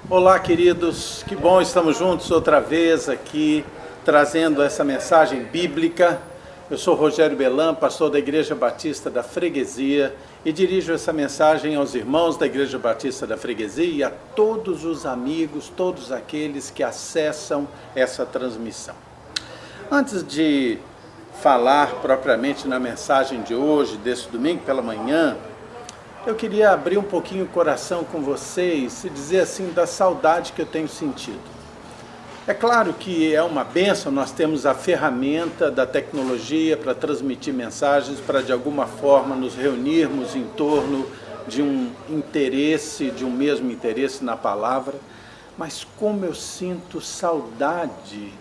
Olá, queridos, que bom, estamos juntos outra vez aqui, trazendo essa mensagem bíblica. Eu sou Rogério Belan, pastor da Igreja Batista da Freguesia, e dirijo essa mensagem aos irmãos da Igreja Batista da Freguesia e a todos os amigos, todos aqueles que acessam essa transmissão. Antes de falar propriamente na mensagem de hoje, desse domingo pela manhã, eu queria abrir um pouquinho o coração com vocês e dizer assim da saudade que eu tenho sentido. É claro que é uma bênção, nós temos a ferramenta da tecnologia para transmitir mensagens, para de alguma forma nos reunirmos em torno de um interesse, de um mesmo interesse na palavra, mas como eu sinto saudade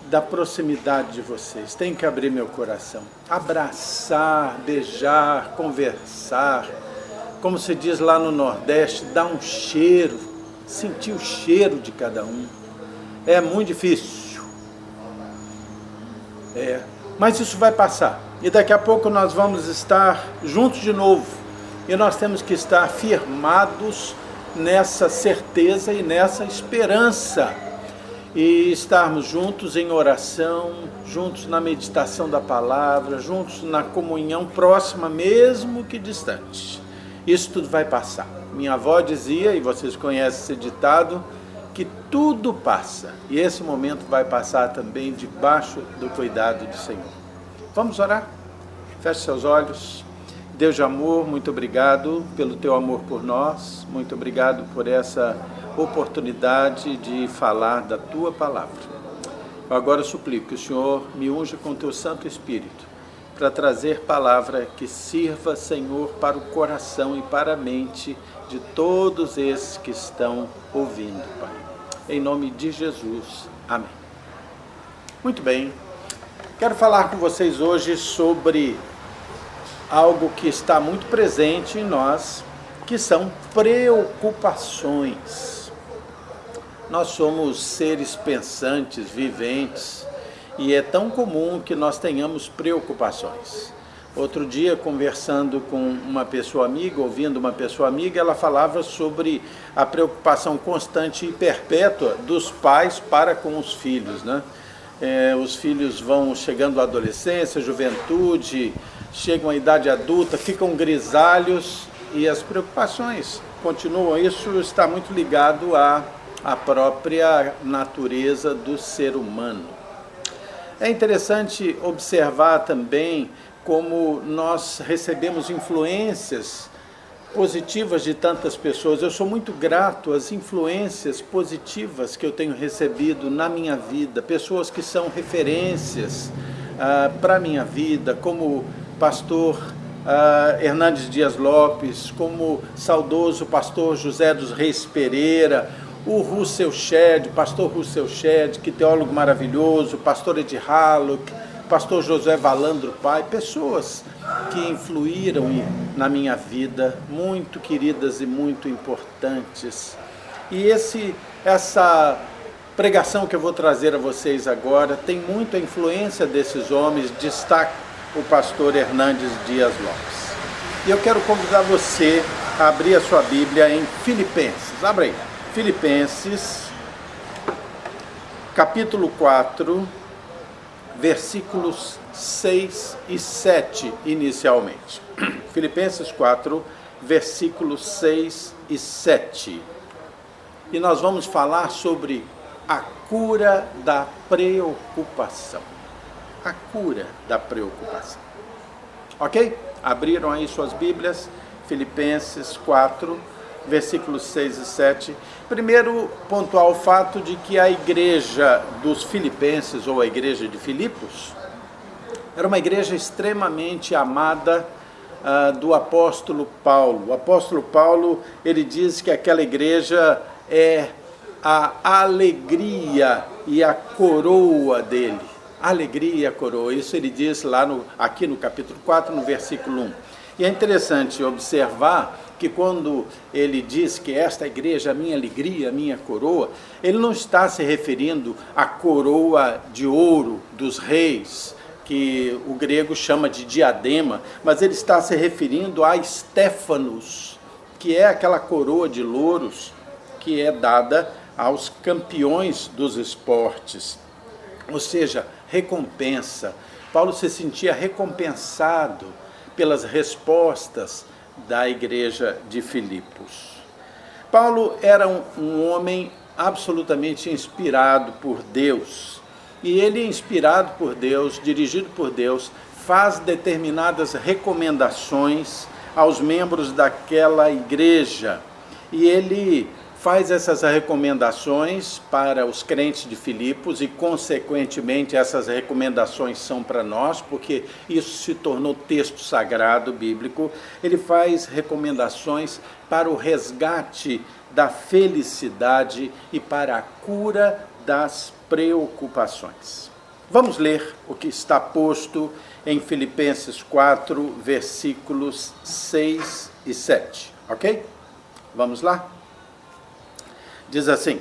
da proximidade de vocês. Tenho que abrir meu coração, abraçar, beijar, conversar, como se diz lá no Nordeste, dar um cheiro, sentir o cheiro de cada um. É muito difícil. Mas isso vai passar. E daqui a pouco nós vamos estar juntos de novo. E nós temos que estar firmados nessa certeza e nessa esperança. E estarmos juntos em oração, juntos na meditação da palavra, juntos na comunhão próxima, mesmo que distante. Isso tudo vai passar. Minha avó dizia, e vocês conhecem esse ditado, que tudo passa. E esse momento vai passar também debaixo do cuidado do Senhor. Vamos orar? Feche seus olhos. Deus de amor, muito obrigado pelo teu amor por nós. Muito obrigado por essa oportunidade de falar da tua palavra. Eu agora suplico que o Senhor me unja com o teu Santo Espírito, para trazer palavra que sirva, Senhor, para o coração e para a mente de todos esses que estão ouvindo, Pai. Em nome de Jesus. Amém. Muito bem. Quero falar com vocês hoje sobre algo que está muito presente em nós, que são preocupações. Nós somos seres pensantes, viventes, e é tão comum que nós tenhamos preocupações. Outro dia, conversando com uma pessoa amiga, ouvindo uma pessoa amiga, ela falava sobre a preocupação constante e perpétua dos pais para com os filhos, né? Os filhos vão chegando à adolescência, juventude, chegam à idade adulta, ficam grisalhos e as preocupações continuam. Isso está muito ligado à própria natureza do ser humano. É interessante observar também como nós recebemos influências positivas de tantas pessoas. Eu sou muito grato às influências positivas que eu tenho recebido na minha vida, pessoas que são referências para a minha vida, como pastor Hernandes Dias Lopes, como saudoso pastor José dos Reis Pereira, o Russell Shedd, pastor Russell Shedd, que teólogo maravilhoso, pastor Ed Hallock, pastor José Valandro Pai, pessoas que influíram na minha vida, muito queridas e muito importantes. E essa pregação que eu vou trazer a vocês agora tem muita influência desses homens, destaca o pastor Hernandes Dias Lopes. E eu quero convidar você a abrir a sua Bíblia em Filipenses. Abra aí. Filipenses, capítulo 4, versículos 6 e 7, inicialmente. Filipenses 4, versículos 6 e 7. E nós vamos falar sobre a cura da preocupação. A cura da preocupação. Ok? Abriram aí suas Bíblias, Filipenses 4, versículos 6 e 7. Primeiro, pontuar o fato de que a igreja dos Filipenses, ou a igreja de Filipos, era uma igreja extremamente amada do apóstolo Paulo. O apóstolo Paulo, ele diz que aquela igreja é a alegria e a coroa dele. Alegria e a coroa. Isso ele diz lá aqui no capítulo 4, no versículo 1. E é interessante observar que quando ele diz que esta igreja é a minha alegria, a minha coroa, ele não está se referindo à coroa de ouro dos reis, que o grego chama de diadema, mas ele está se referindo a Stéfanos, que é aquela coroa de louros que é dada aos campeões dos esportes, ou seja, recompensa. Paulo se sentia recompensado pelas respostas da igreja de Filipos. Paulo era um homem absolutamente inspirado por Deus, e ele, inspirado por Deus, dirigido por Deus, faz determinadas recomendações aos membros daquela igreja, e ele faz essas recomendações para os crentes de Filipos e, consequentemente, essas recomendações são para nós, porque isso se tornou texto sagrado bíblico. Ele faz recomendações para o resgate da felicidade e para a cura das preocupações. Vamos ler o que está posto em Filipenses 4, versículos 6 e 7, ok? Vamos lá? Diz assim: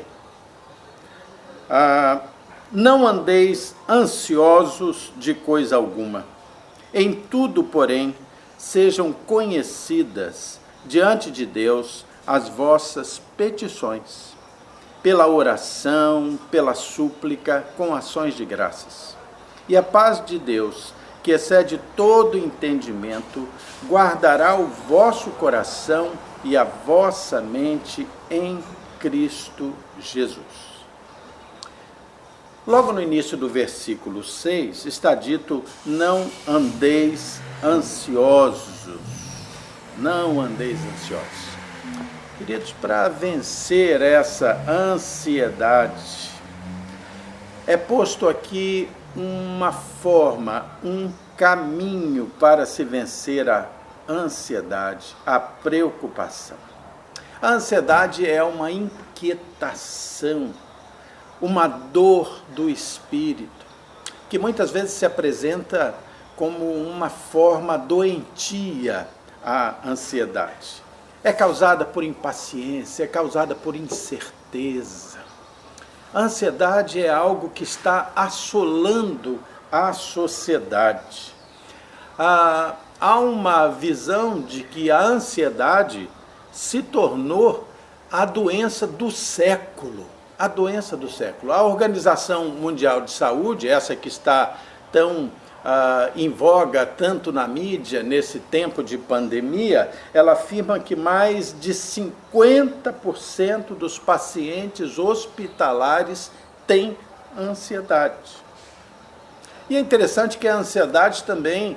não andeis ansiosos de coisa alguma. Em tudo, porém, sejam conhecidas diante de Deus as vossas petições, pela oração, pela súplica, com ações de graças. E a paz de Deus, que excede todo entendimento, guardará o vosso coração e a vossa mente em Cristo Jesus. Logo no início do versículo 6 está dito: não andeis ansiosos. Não andeis ansiosos. Queridos, para vencer essa ansiedade, é posto aqui uma forma, um caminho para se vencer a ansiedade, a preocupação. A ansiedade é uma inquietação, uma dor do espírito, que muitas vezes se apresenta como uma forma doentia. A ansiedade é causada por impaciência, é causada por incerteza. A ansiedade é algo que está assolando a sociedade. Há uma visão de que a ansiedade se tornou a doença do século. A doença do século. A Organização Mundial de Saúde, essa que está tão em voga tanto na mídia nesse tempo de pandemia, ela afirma que mais de 50% dos pacientes hospitalares têm ansiedade. E é interessante que a ansiedade também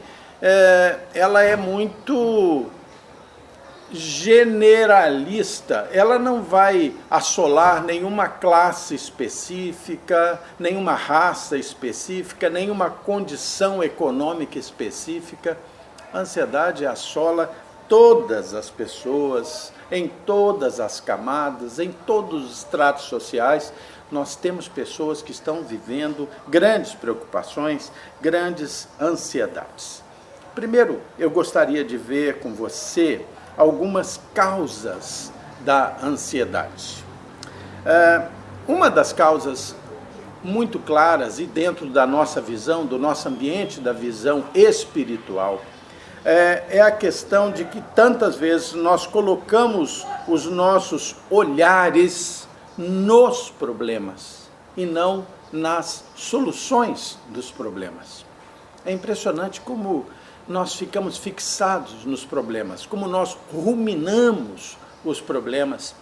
ela é muito generalista, ela não vai assolar nenhuma classe específica, nenhuma raça específica, nenhuma condição econômica específica. A ansiedade assola todas as pessoas, em todas as camadas, em todos os estratos sociais. Nós temos pessoas que estão vivendo grandes preocupações, grandes ansiedades. Primeiro, eu gostaria de ver com você algumas causas da ansiedade. Uma das causas muito claras e dentro da nossa visão, do nosso ambiente, da visão espiritual, é a questão de que tantas vezes nós colocamos os nossos olhares nos problemas e não nas soluções dos problemas. É impressionante como nós ficamos fixados nos problemas, como nós ruminamos os problemas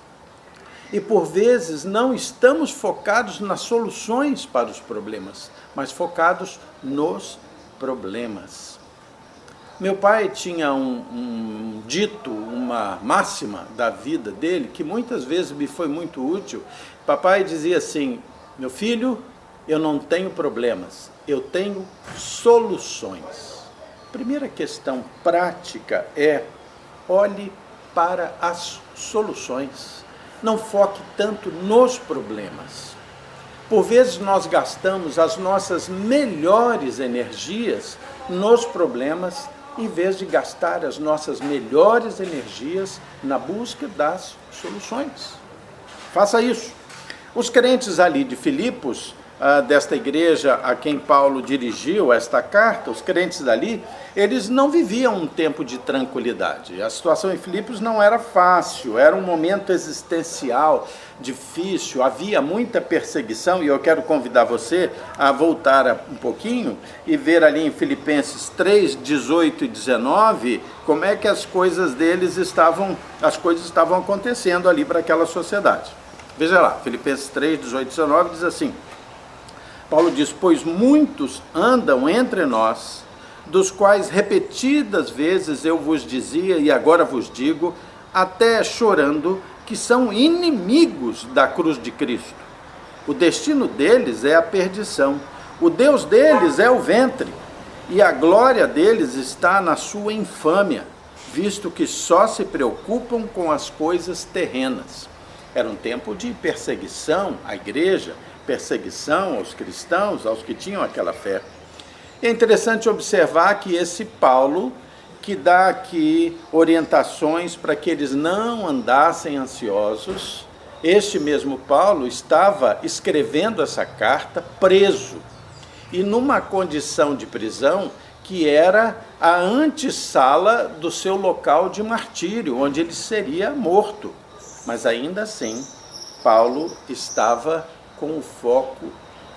e por vezes não estamos focados nas soluções para os problemas, mas focados nos problemas. Meu pai tinha um dito, uma máxima da vida dele, que muitas vezes me foi muito útil. Papai dizia assim: meu filho, eu não tenho problemas, eu tenho soluções. Primeira questão prática é: olhe para as soluções. Não foque tanto nos problemas. Por vezes nós gastamos as nossas melhores energias nos problemas, em vez de gastar as nossas melhores energias na busca das soluções. Faça isso. Os crentes ali de Filipos desta igreja a quem Paulo dirigiu esta carta, os crentes dali, eles não viviam um tempo de tranquilidade. A situação em Filipos não era fácil, era um momento existencial difícil, havia muita perseguição, e eu quero convidar você a voltar um pouquinho e ver ali em Filipenses 3, 18 e 19, como é que as coisas estavam acontecendo ali para aquela sociedade. Veja lá, Filipenses 3, 18 e 19 diz assim, Paulo diz, pois muitos andam entre nós, dos quais repetidas vezes eu vos dizia e agora vos digo, até chorando, que são inimigos da cruz de Cristo. O destino deles é a perdição, o Deus deles é o ventre, e a glória deles está na sua infâmia, visto que só se preocupam com as coisas terrenas. Era um tempo de perseguição à igreja, perseguição aos cristãos, aos que tinham aquela fé. É interessante observar que esse Paulo, que dá aqui orientações para que eles não andassem ansiosos, este mesmo Paulo estava escrevendo essa carta preso, e numa condição de prisão que era a antessala do seu local de martírio, onde ele seria morto. Mas ainda assim, Paulo estava com o foco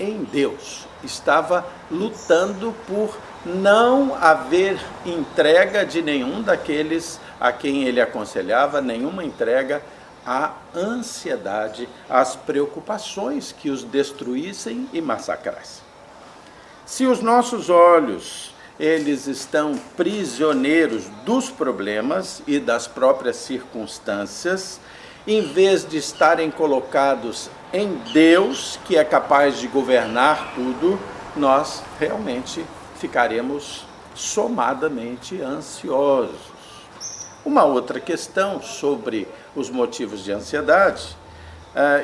em Deus, estava lutando por não haver entrega de nenhum daqueles a quem ele aconselhava, nenhuma entrega à ansiedade, às preocupações que os destruíssem e massacrassem. Se os nossos olhos, eles estão prisioneiros dos problemas e das próprias circunstâncias, em vez de estarem colocados em Deus, que é capaz de governar tudo, nós realmente ficaremos somadamente ansiosos. Uma outra questão sobre os motivos de ansiedade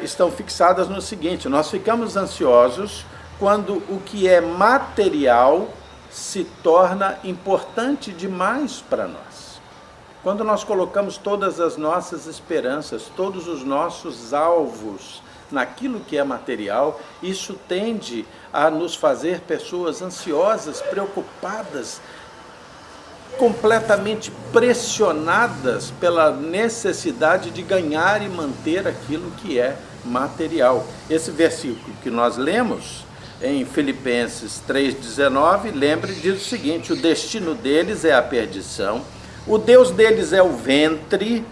estão fixadas no seguinte: nós ficamos ansiosos quando o que é material se torna importante demais para nós. Quando nós colocamos todas as nossas esperanças, todos os nossos alvos naquilo que é material, isso tende a nos fazer pessoas ansiosas, preocupadas, completamente pressionadas pela necessidade de ganhar e manter aquilo que é material. Esse versículo que nós lemos em Filipenses 3,19, lembre, diz o seguinte: o destino deles é a perdição, o Deus deles é o ventre,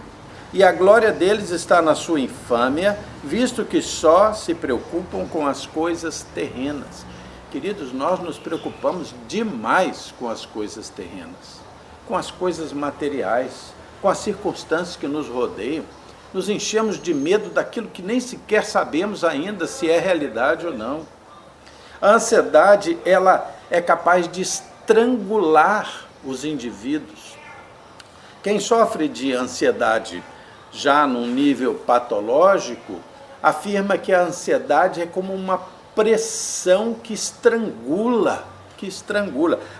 e a glória deles está na sua infâmia, visto que só se preocupam com as coisas terrenas. Queridos, nós nos preocupamos demais com as coisas terrenas, com as coisas materiais, com as circunstâncias que nos rodeiam. Nos enchemos de medo daquilo que nem sequer sabemos ainda se é realidade ou não. A ansiedade, ela é capaz de estrangular os indivíduos. Quem sofre de ansiedade já num nível patológico, afirma que a ansiedade é como uma pressão que estrangula.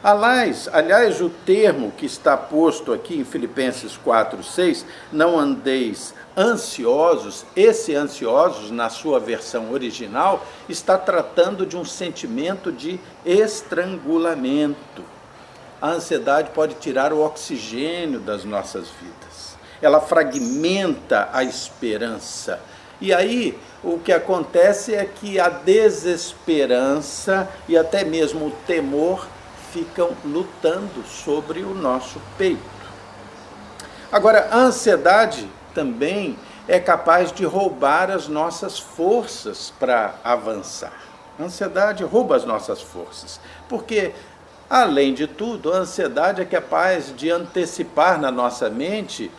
Aliás, o termo que está posto aqui em Filipenses 4:6, não andeis ansiosos, esse ansiosos, na sua versão original, está tratando de um sentimento de estrangulamento. A ansiedade pode tirar o oxigênio das nossas vidas. Ela fragmenta a esperança. E aí, o que acontece é que a desesperança e até mesmo o temor ficam lutando sobre o nosso peito. Agora, a ansiedade também é capaz de roubar as nossas forças para avançar. A ansiedade rouba as nossas forças, porque, além de tudo, a ansiedade é capaz de antecipar na nossa mente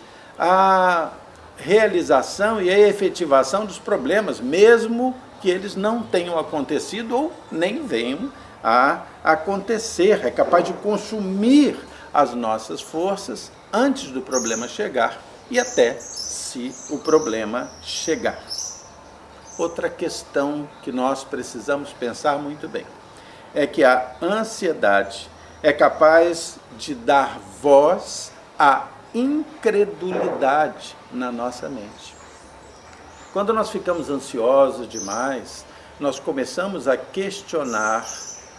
a realização e a efetivação dos problemas, mesmo que eles não tenham acontecido ou nem venham a acontecer. É capaz de consumir as nossas forças antes do problema chegar e até se o problema chegar. Outra questão que nós precisamos pensar muito bem é que a ansiedade é capaz de dar voz à incredulidade na nossa mente. Quando nós ficamos ansiosos demais, nós começamos a questionar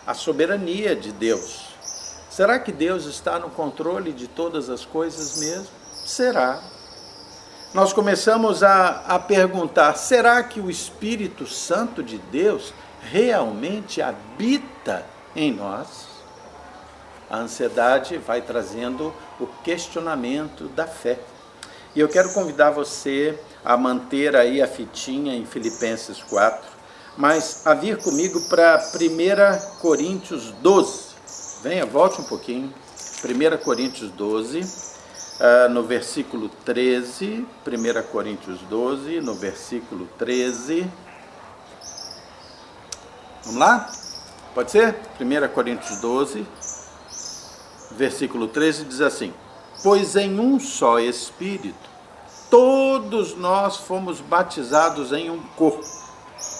a soberania de Deus. Será que Deus está no controle de todas as coisas mesmo? Será? Nós começamos a perguntar, será que o Espírito Santo de Deus realmente habita em nós? A ansiedade vai trazendo o questionamento da fé. E eu quero convidar você a manter aí a fitinha em Filipenses 4, mas a vir comigo para 1 Coríntios 12. Venha, volte um pouquinho. 1 Coríntios 12, no versículo 13. 1 Coríntios 12, no versículo 13. Vamos lá? Pode ser? 1 Coríntios 12, versículo 13 diz assim: pois em um só Espírito, todos nós fomos batizados em um corpo,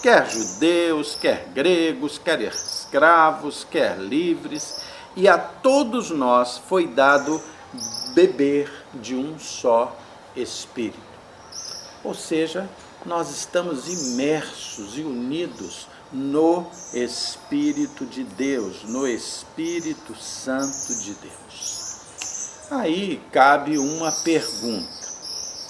quer judeus, quer gregos, quer escravos, quer livres, e a todos nós foi dado beber de um só Espírito. Ou seja, nós estamos imersos e unidos no Espírito de Deus, no Espírito Santo de Deus. Aí cabe uma pergunta.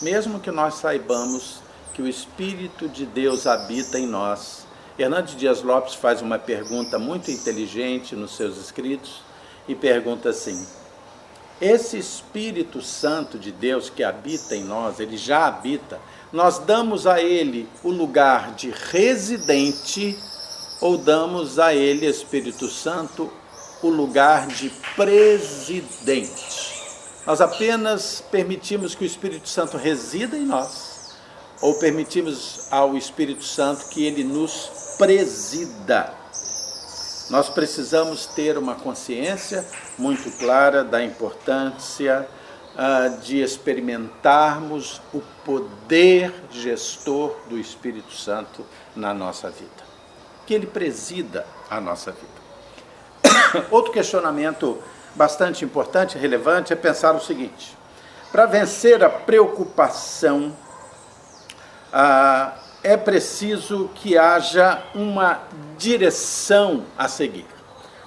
Mesmo que nós saibamos que o Espírito de Deus habita em nós, Hernandes Dias Lopes faz uma pergunta muito inteligente nos seus escritos e pergunta assim: esse Espírito Santo de Deus que habita em nós, ele já habita, nós damos a ele o lugar de residente ou damos a ele, Espírito Santo, o lugar de presidente? Nós apenas permitimos que o Espírito Santo resida em nós ou permitimos ao Espírito Santo que ele nos presida? Nós precisamos ter uma consciência muito clara da importância de experimentarmos o poder gestor do Espírito Santo na nossa vida, que ele presida a nossa vida. Outro questionamento bastante importante e relevante é pensar o seguinte: para vencer a preocupação, é preciso que haja uma direção a seguir,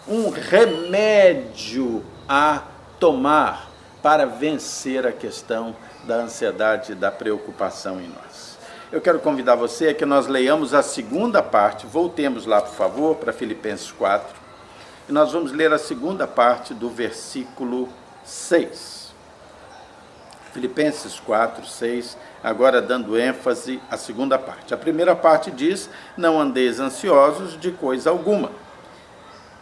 um remédio a tomar para vencer a questão da ansiedade e da preocupação em nós. Eu quero convidar você a que nós leiamos a segunda parte, voltemos lá, por favor, para Filipenses 4, e nós vamos ler a segunda parte do versículo 6. Filipenses 4, 6, agora dando ênfase à segunda parte. A primeira parte diz: não andeis ansiosos de coisa alguma.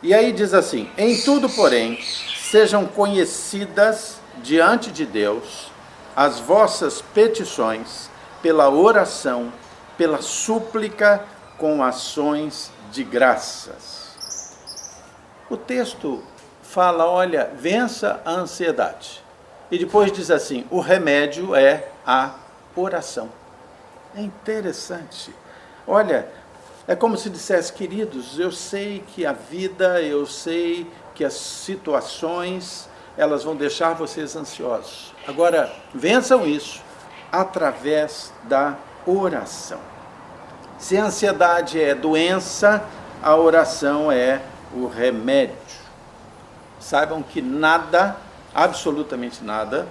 E aí diz assim: em tudo, porém, sejam conhecidas diante de Deus as vossas petições, pela oração, pela súplica, com ações de graças. O texto fala, olha, vença a ansiedade. E depois diz assim: o remédio é a oração. É interessante. Olha, é como se dissesse: queridos, eu sei que a vida, eu sei que as situações, elas vão deixar vocês ansiosos. Agora, vençam isso através da oração. Se a ansiedade é doença, a oração é o remédio. Saibam que nada, absolutamente nada,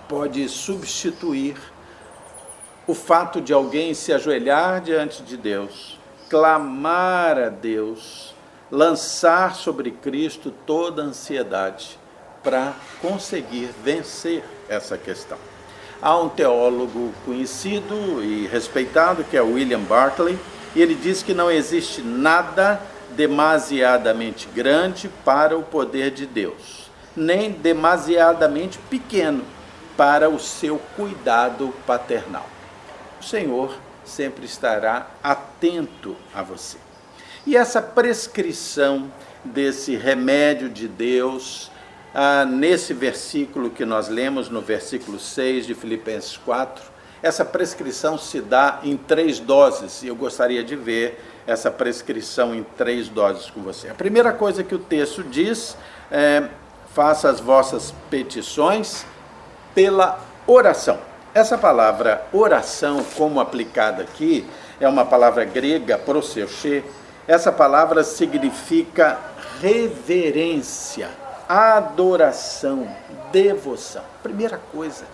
pode substituir o fato de alguém se ajoelhar diante de Deus, clamar a Deus, lançar sobre Cristo toda a ansiedade para conseguir vencer essa questão. Há um teólogo conhecido e respeitado que é William Barclay, e ele diz que não existe nada demasiadamente grande para o poder de Deus, nem demasiadamente pequeno para o seu cuidado paternal. O Senhor sempre estará atento a você. E essa prescrição desse remédio de Deus, nesse versículo que nós lemos, no versículo 6 de Filipenses 4, essa prescrição se dá em 3 doses, e eu gostaria de ver essa prescrição em 3 doses com você. A primeira coisa que o texto diz é: faça as vossas petições pela oração. Essa palavra oração, como aplicada aqui, é uma palavra grega, proseuche. Essa palavra significa reverência, adoração, devoção. Primeira coisa,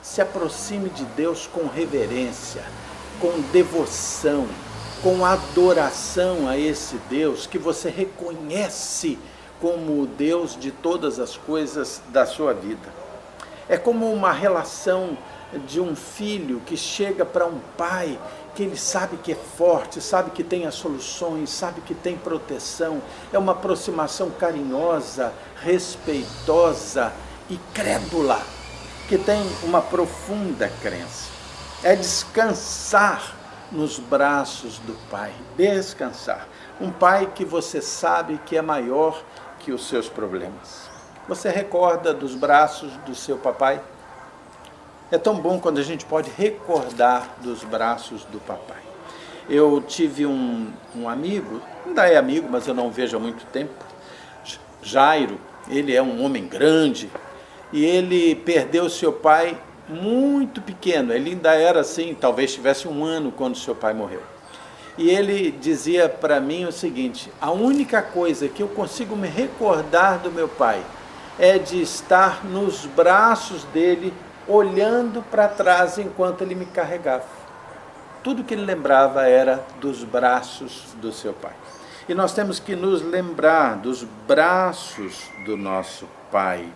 se aproxime de Deus com reverência, com devoção, com adoração a esse Deus que você reconhece como o Deus de todas as coisas da sua vida. É como uma relação de um filho que chega para um pai, que ele sabe que é forte, sabe que tem as soluções, sabe que tem proteção. É uma aproximação carinhosa, respeitosa e crédula, que tem uma profunda crença. É descansar nos braços do pai, descansar. Um pai que você sabe que é maior que os seus problemas. Você recorda dos braços do seu papai? É tão bom quando a gente pode recordar dos braços do papai. Eu tive um amigo, ainda é amigo, mas eu não vejo há muito tempo, Jairo. Ele é um homem grande e ele perdeu seu pai muito pequeno. Ele ainda era assim, talvez tivesse 1 ano quando seu pai morreu. E ele dizia para mim o seguinte: a única coisa que eu consigo me recordar do meu pai é de estar nos braços dele, olhando para trás enquanto ele me carregava. Tudo que ele lembrava era dos braços do seu pai. E nós temos que nos lembrar dos braços do nosso pai.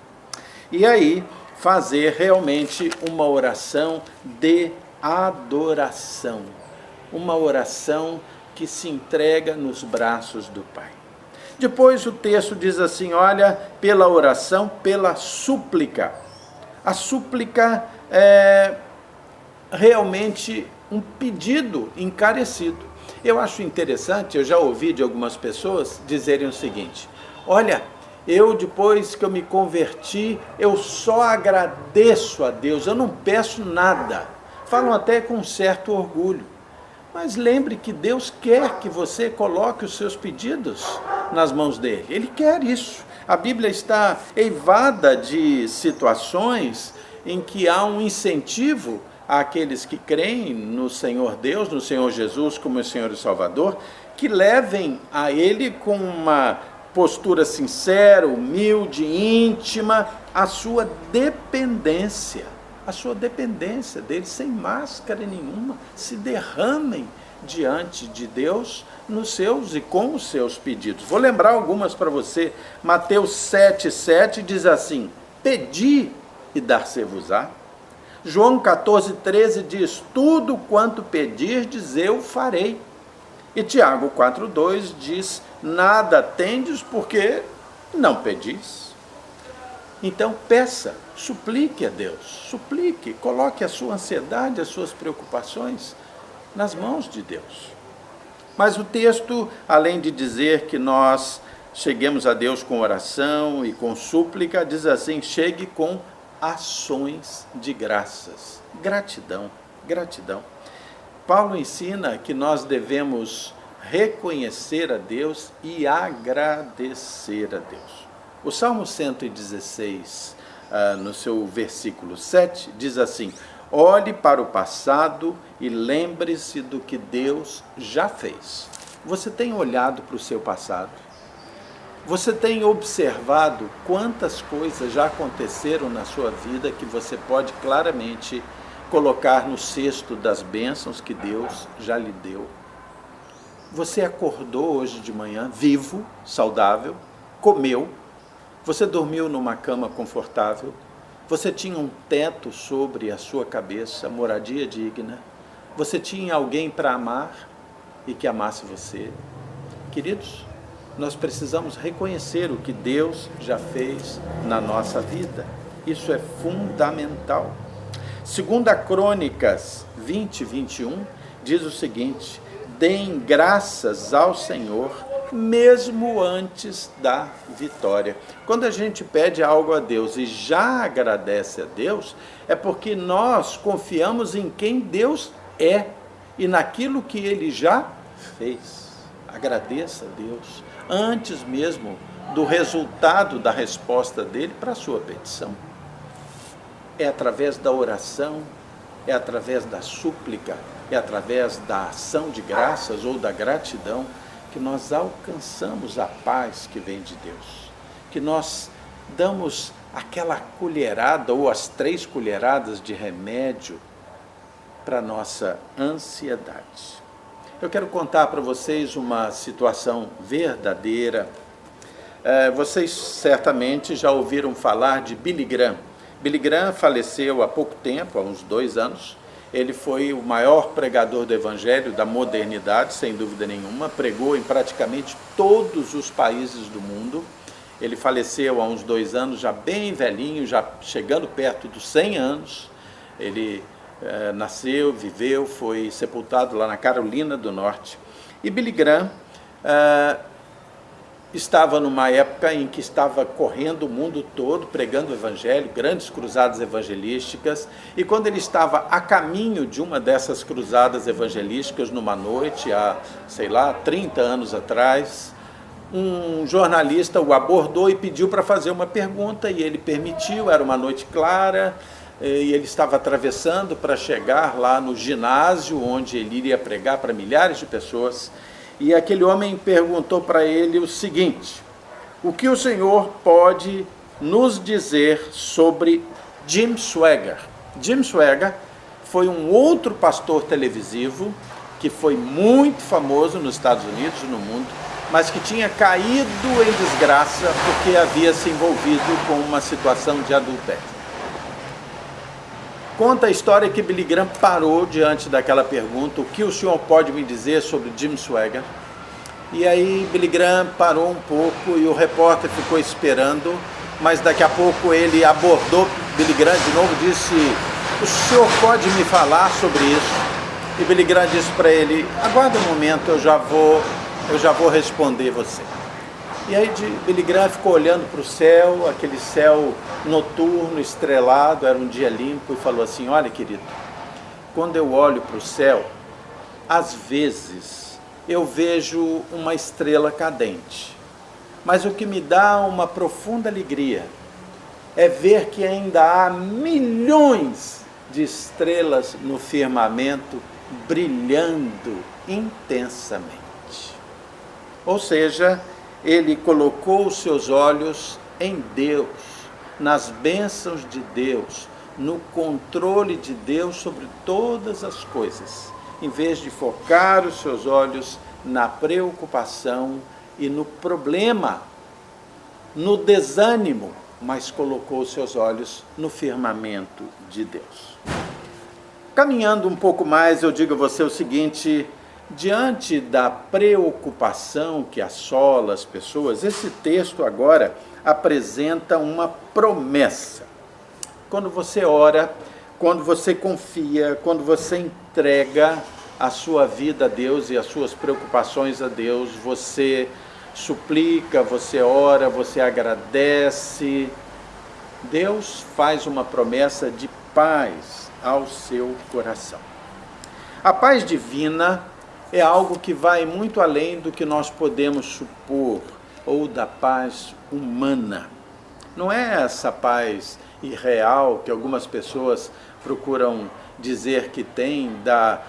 E aí, fazer realmente uma oração de adoração. Uma oração que se entrega nos braços do pai. Depois o texto diz assim, olha, pela oração, pela súplica. A súplica é realmente um pedido encarecido. Eu acho interessante, eu já ouvi de algumas pessoas dizerem o seguinte: olha, eu depois que eu me converti, eu só agradeço a Deus, eu não peço nada. Falam até com um certo orgulho. Mas lembre que Deus quer que você coloque os seus pedidos nas mãos dele. Ele quer isso. A Bíblia está eivada de situações em que há um incentivo àqueles que creem no Senhor Deus, no Senhor Jesus como o Senhor e Salvador, que levem a Ele com uma postura sincera, humilde, íntima, a sua dependência dele, sem máscara nenhuma, se derramem diante de Deus nos seus e com os seus pedidos. Vou lembrar algumas para você. Mateus 7,7 diz assim: pedi e dar-se-vos-á. João 14,13 diz: tudo quanto pedirdes eu farei. E Tiago 4,2 diz: nada tendes porque não pedis. Então peça, suplique a Deus, suplique, coloque a sua ansiedade, as suas preocupações nas mãos de Deus. Mas o texto, além de dizer que nós cheguemos a Deus com oração e com súplica, diz assim: chegue com ações de graças, gratidão, gratidão. Paulo ensina que nós devemos reconhecer a Deus e agradecer a Deus. O Salmo 116, no seu versículo 7, diz assim: olhe para o passado e lembre-se do que Deus já fez. Você tem olhado para o seu passado? Você tem observado quantas coisas já aconteceram na sua vida que você pode claramente colocar no cesto das bênçãos que Deus já lhe deu? Você acordou hoje de manhã vivo, saudável, comeu, você dormiu numa cama confortável, você tinha um teto sobre a sua cabeça, moradia digna, você tinha alguém para amar e que amasse você. Queridos, nós precisamos reconhecer o que Deus já fez na nossa vida. Isso é fundamental. 2 Crônicas 20:21 diz o seguinte: deem graças ao Senhor mesmo antes da vitória. Quando a gente pede algo a Deus e já agradece a Deus, é porque nós confiamos em quem Deus é e naquilo que Ele já fez. Agradeça a Deus antes mesmo do resultado da resposta dele para a sua petição. É através da oração, é através da súplica é através da ação de graças ou da gratidão que nós alcançamos a paz que vem de Deus, que nós damos aquela colherada ou as 3 colheradas de remédio para a nossa ansiedade. Eu quero contar para vocês uma situação verdadeira. Vocês certamente já ouviram falar de Billy Graham. Billy Graham faleceu há pouco tempo, há uns 2 anos. Ele foi o maior pregador do evangelho da modernidade, sem dúvida nenhuma. Pregou em praticamente todos os países do mundo. Ele faleceu há uns 2 anos, já bem velhinho, já chegando perto dos 100 anos. Ele nasceu, viveu, foi sepultado lá na Carolina do Norte. E Billy Graham estava numa época em que estava correndo o mundo todo, pregando o evangelho, grandes cruzadas evangelísticas, e quando ele estava a caminho de uma dessas cruzadas evangelísticas, numa noite, há, 30 anos atrás, um jornalista o abordou e pediu para fazer uma pergunta, e ele permitiu. Era uma noite clara, e ele estava atravessando para chegar lá no ginásio, onde ele iria pregar para milhares de pessoas, e aquele homem perguntou para ele o seguinte: o que o senhor pode nos dizer sobre Jim Swaggart? Jim Swaggart foi um outro pastor televisivo que foi muito famoso nos Estados Unidos e no mundo, mas que tinha caído em desgraça porque havia se envolvido com uma situação de adultério. Conta a história que Billy Graham parou diante daquela pergunta: o que o senhor pode me dizer sobre Jim Swaggart? E aí Billy Graham parou um pouco e o repórter ficou esperando, mas daqui a pouco ele abordou Billy Graham de novo e disse: o senhor pode me falar sobre isso? E Billy Graham disse para ele: aguarda um momento, eu já vou responder você. E aí Billy Graham ficou olhando para o céu, aquele céu noturno, estrelado, era um dia limpo, e falou assim: olha, querido, quando eu olho para o céu, às vezes eu vejo uma estrela cadente, mas o que me dá uma profunda alegria é ver que ainda há milhões de estrelas no firmamento brilhando intensamente. Ou seja, ele colocou os seus olhos em Deus, nas bênçãos de Deus, no controle de Deus sobre todas as coisas, em vez de focar os seus olhos na preocupação e no problema, no desânimo, mas colocou os seus olhos no firmamento de Deus. Caminhando um pouco mais, eu digo a você o seguinte: diante da preocupação que assola as pessoas, esse texto agora apresenta uma promessa. Quando você ora, quando você confia, quando você entrega a sua vida a Deus e as suas preocupações a Deus, você suplica, você ora, você agradece, Deus faz uma promessa de paz ao seu coração. A paz divina é algo que vai muito além do que nós podemos supor, ou da paz humana. Não é essa paz irreal que algumas pessoas procuram dizer que tem, da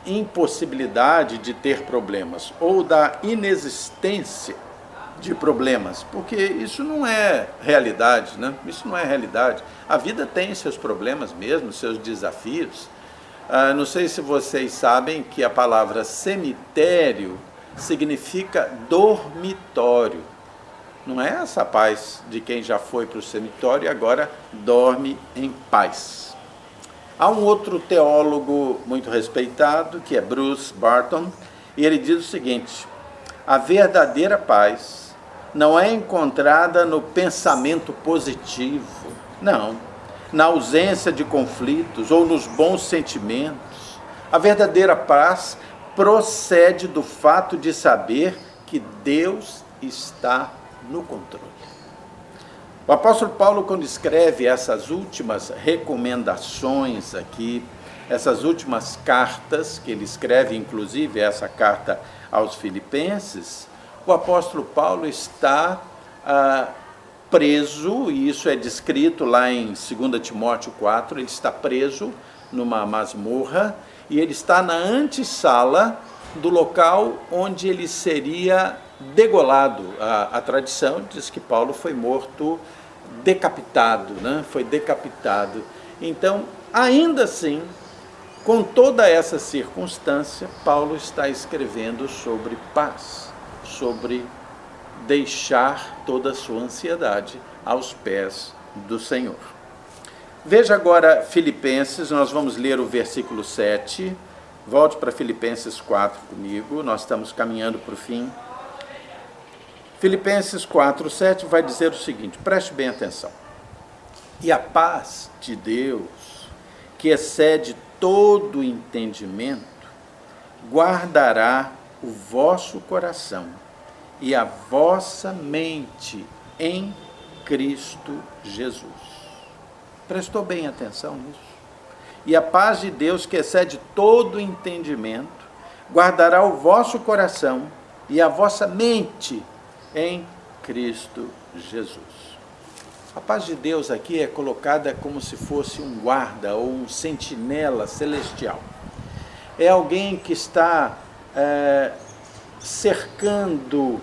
impossibilidade de ter problemas, ou da inexistência de problemas, porque isso não é realidade, né? Isso não é realidade. A vida tem seus problemas mesmo, seus desafios. Não sei se vocês sabem que a palavra cemitério significa dormitório. Não é essa paz de quem já foi para o cemitério e agora dorme em paz. Há um outro teólogo muito respeitado, que é Bruce Barton, e ele diz o seguinte: a verdadeira paz não é encontrada no pensamento positivo, não, na ausência de conflitos ou nos bons sentimentos. A verdadeira paz procede do fato de saber que Deus está no controle. O apóstolo Paulo, quando escreve essas últimas recomendações aqui, essas últimas cartas que ele escreve, inclusive essa carta aos Filipenses, o apóstolo Paulo está preso, e isso é descrito lá em 2 Timóteo 4, ele está preso numa masmorra, e ele está na antessala do local onde ele seria degolado. A tradição diz que Paulo foi morto decapitado, né? Foi decapitado. Então, ainda assim, com toda essa circunstância, Paulo está escrevendo sobre paz, sobre deixar toda a sua ansiedade aos pés do Senhor. Veja agora Filipenses, nós vamos ler o versículo 7. Volte para Filipenses 4 comigo, nós estamos caminhando para o fim. Filipenses 4, 7 vai dizer o seguinte, preste bem atenção. E a paz de Deus, que excede todo entendimento, guardará o vosso coração e a vossa mente em Cristo Jesus. Prestou bem atenção nisso? E a paz de Deus, que excede todo entendimento, guardará o vosso coração e a vossa mente em Cristo Jesus. A paz de Deus aqui é colocada como se fosse um guarda ou um sentinela celestial. É alguém que está cercando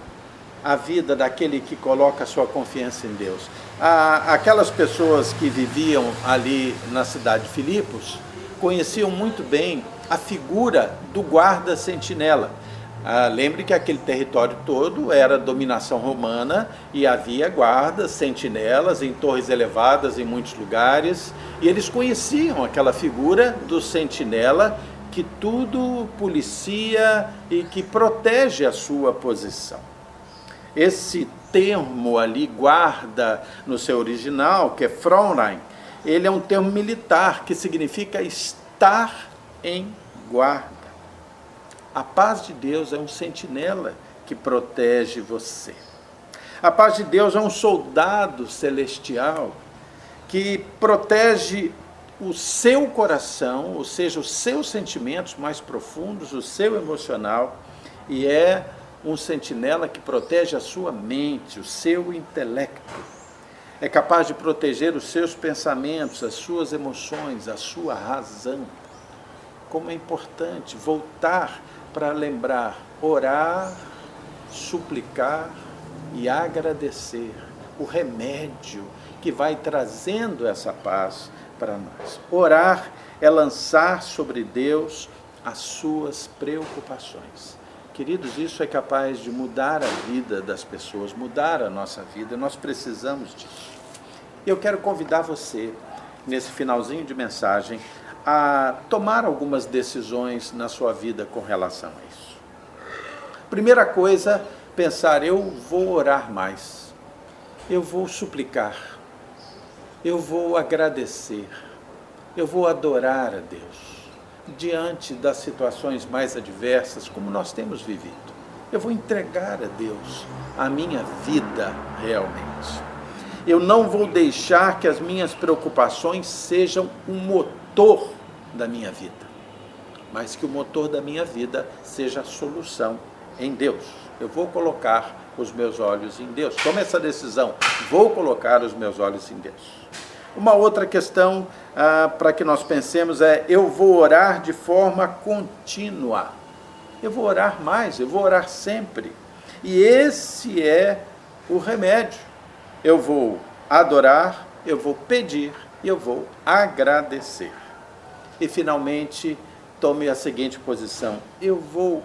a vida daquele que coloca a sua confiança em Deus. Aquelas pessoas que viviam ali na cidade de Filipos conheciam muito bem a figura do guarda sentinela. Lembre que aquele território todo era dominação romana e havia guardas, sentinelas em torres elevadas em muitos lugares, e eles conheciam aquela figura do sentinela que tudo policia e que protege a sua posição. Esse termo ali, guarda, no seu original, que é Frontline, ele é um termo militar que significa estar em guarda. A paz de Deus é um sentinela que protege você. A paz de Deus é um soldado celestial que protege o seu coração, ou seja, os seus sentimentos mais profundos, o seu emocional, e é um sentinela que protege a sua mente, o seu intelecto. É capaz de proteger os seus pensamentos, as suas emoções, a sua razão. Como é importante voltar para lembrar, orar, suplicar e agradecer, o remédio que vai trazendo essa paz para nós. Orar é lançar sobre Deus as suas preocupações. Queridos, isso é capaz de mudar a vida das pessoas, mudar a nossa vida, nós precisamos disso. Eu quero convidar você, nesse finalzinho de mensagem, a tomar algumas decisões na sua vida com relação a isso. Primeira coisa, pensar, eu vou orar mais, eu vou suplicar, eu vou agradecer, eu vou adorar a Deus, diante das situações mais adversas, como nós temos vivido. Eu vou entregar a Deus a minha vida realmente. Eu não vou deixar que as minhas preocupações sejam um motor da minha vida, mas que o motor da minha vida seja a solução em Deus. Eu vou colocar os meus olhos em Deus. Tome essa decisão, vou colocar os meus olhos em Deus. Uma outra questão para que nós pensemos é, eu vou orar de forma contínua. Eu vou orar mais, eu vou orar sempre. E esse é o remédio. Eu vou adorar, eu vou pedir e eu vou agradecer. E finalmente, tome a seguinte posição, eu vou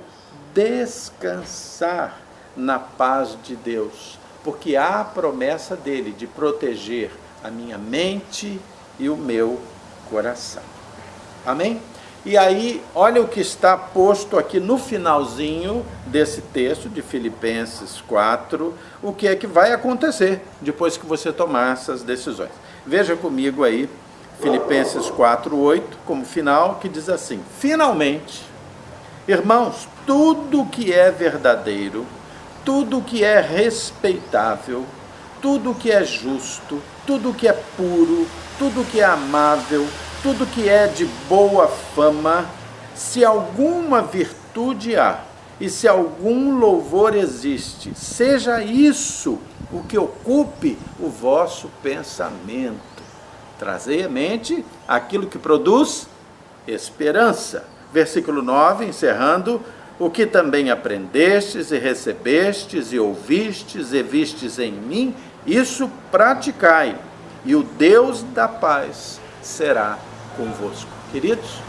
descansar na paz de Deus, porque há a promessa dele de proteger a minha mente e o meu coração. Amém? E aí, olha o que está posto aqui no finalzinho desse texto de Filipenses 4, o que é que vai acontecer depois que você tomar essas decisões. Veja comigo aí, Filipenses 4:8, como final, que diz assim, finalmente, irmãos, tudo que é verdadeiro, tudo que é respeitável, tudo que é justo, tudo que é puro, tudo que é amável, tudo que é de boa fama, se alguma virtude há e se algum louvor existe, seja isso o que ocupe o vosso pensamento. Trazei à mente aquilo que produz esperança, Versículo 9, encerrando: o que também aprendestes e recebestes e ouvistes e vistes em mim, isso praticai, e o Deus da paz será convosco. Queridos,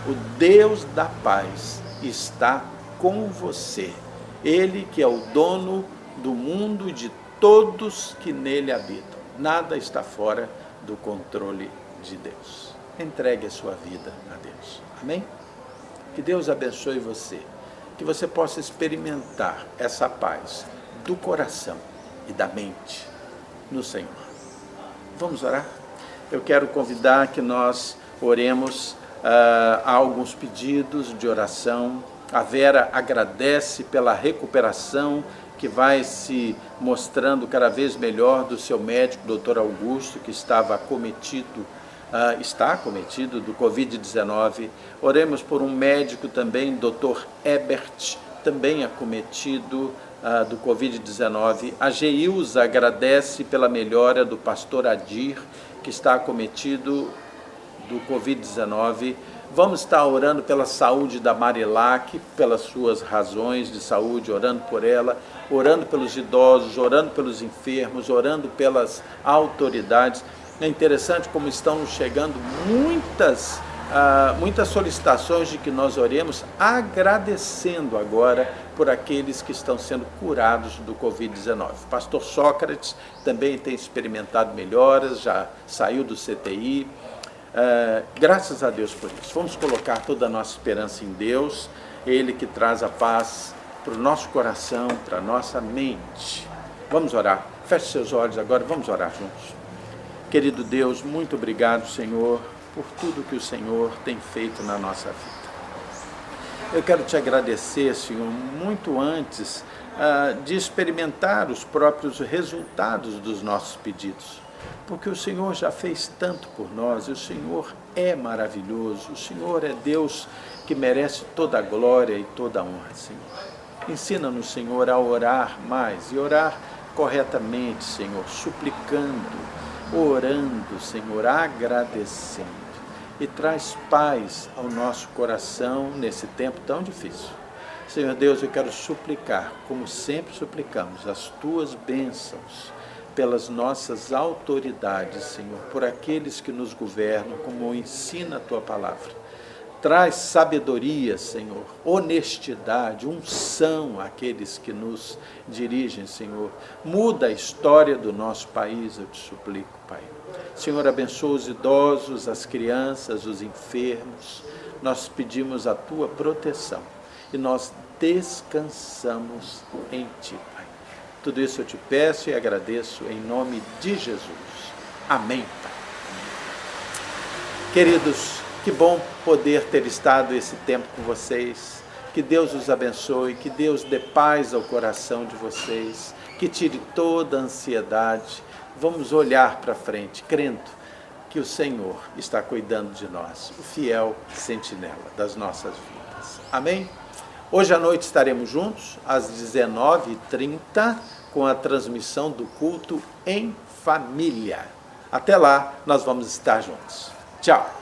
o Deus da paz está com você. Ele que é o dono do mundo e de todos que nele habitam. Nada está fora do controle de Deus. Entregue a sua vida a Deus. Amém? Que Deus abençoe você. Que você possa experimentar essa paz do coração e da mente no Senhor. Vamos orar? Eu quero convidar que nós oremos. Há alguns pedidos de oração. A Vera agradece pela recuperação que vai se mostrando cada vez melhor do seu médico, Dr. Augusto, que está acometido do Covid-19. Oremos por um médico também, Dr. Ebert, também acometido do Covid-19. A Geilza agradece pela melhora do pastor Adir, que está acometido do Covid-19. Vamos estar orando pela saúde da Marilac, pelas suas razões de saúde, orando por ela, orando pelos idosos, orando pelos enfermos, orando pelas autoridades. É interessante como estão chegando muitas solicitações de que nós oremos, agradecendo agora por aqueles que estão sendo curados do Covid-19. Pastor Sócrates também tem experimentado melhoras, já saiu do CTI. Graças a Deus por isso. Vamos colocar toda a nossa esperança em Deus, Ele que traz a paz para o nosso coração, para a nossa mente. Vamos orar. Feche seus olhos agora, vamos orar juntos. Querido Deus, muito obrigado, Senhor, por tudo que o Senhor tem feito na nossa vida. Eu quero te agradecer, Senhor, muito antes de experimentar os próprios resultados dos nossos pedidos. Porque o Senhor já fez tanto por nós, e o Senhor é maravilhoso, o Senhor é Deus que merece toda a glória e toda a honra, Senhor. Ensina-nos, Senhor, a orar mais e orar corretamente, Senhor, suplicando, orando, Senhor, agradecendo. E traz paz ao nosso coração nesse tempo tão difícil. Senhor Deus, eu quero suplicar, como sempre suplicamos, as Tuas bênçãos pelas nossas autoridades, Senhor, por aqueles que nos governam, como ensina a Tua palavra. Traz sabedoria, Senhor, honestidade, unção àqueles que nos dirigem, Senhor. Muda a história do nosso país, eu te suplico, Pai. Senhor, abençoa os idosos, as crianças, os enfermos. Nós pedimos a Tua proteção e nós descansamos em Ti, Pai. Tudo isso eu te peço e agradeço em nome de Jesus. Amém, Pai. Queridos, que bom poder ter estado esse tempo com vocês. Que Deus os abençoe, que Deus dê paz ao coração de vocês, que tire toda a ansiedade. Vamos olhar para frente, crendo que o Senhor está cuidando de nós, o fiel sentinela das nossas vidas. Amém? Hoje à noite estaremos juntos, às 19h30, com a transmissão do culto em família. Até lá, nós vamos estar juntos. Tchau!